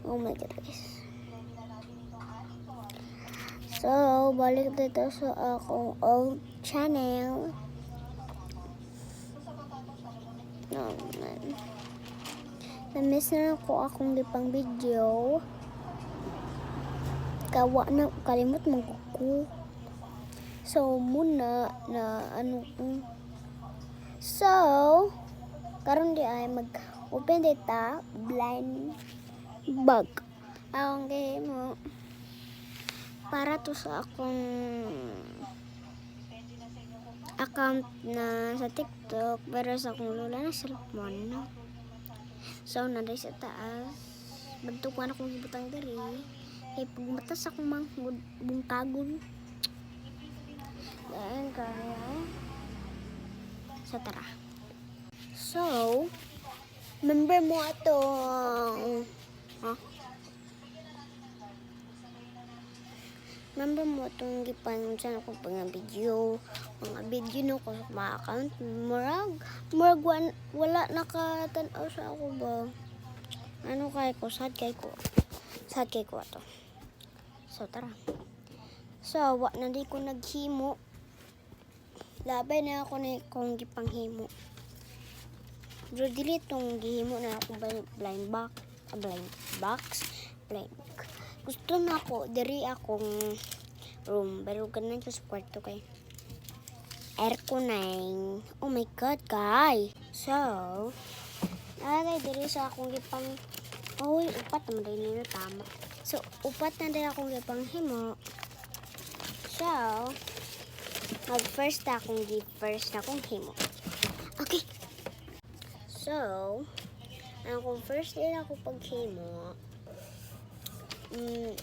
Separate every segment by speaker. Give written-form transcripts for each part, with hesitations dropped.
Speaker 1: Oh my God, guys. So, balik dito sa akong old channel. Oh man. Na-miss na ako akong lipang video. Kalimot mong kuku. So, muna na ano. So, karon di ay mag-open data blind bag. Ang mo para to sa akong account na sa TikTok pero sa akong lola na cellphone no? So naday sa taas bagtukuan akong gibutang diri kay pagmatas akong bungkagon dahil kaya sa tara. So member mo atong member mo itong gipanunsan ako mga video no ko sa mga account murag wala nakatanaw sa ako ba ano kay ko sad kay ko ato. So tara, so wa na di ko naghimo labay na ako na kong gipanghimo pero dili tong gihimo na ako blind box gusto na ako diri akong room pero ganun sa kwarto kay aircon na oh my God guys. So nalagay diri sa akong gipang upat naman din nila tama. So upat na din akong gipang himo. So first na akong himo. Okay, so ang kung first din ako paghimo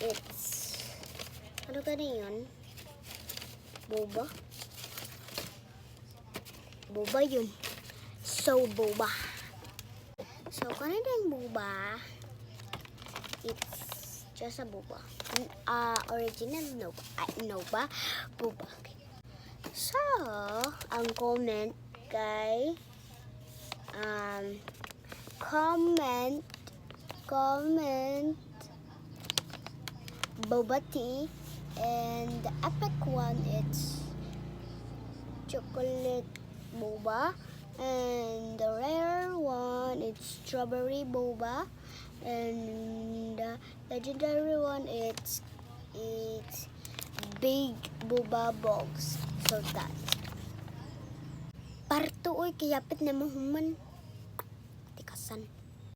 Speaker 1: it's ano ka na yun? Boba yun. So boba. So kung ano yung boba, it's just a boba. Original Nova boba. So ang comment kay comment boba tea, and the epic one it's chocolate boba, and the rare one it's strawberry boba, and the legendary one it's big boba balls. So that parto oy kayapit na mo human tikasan.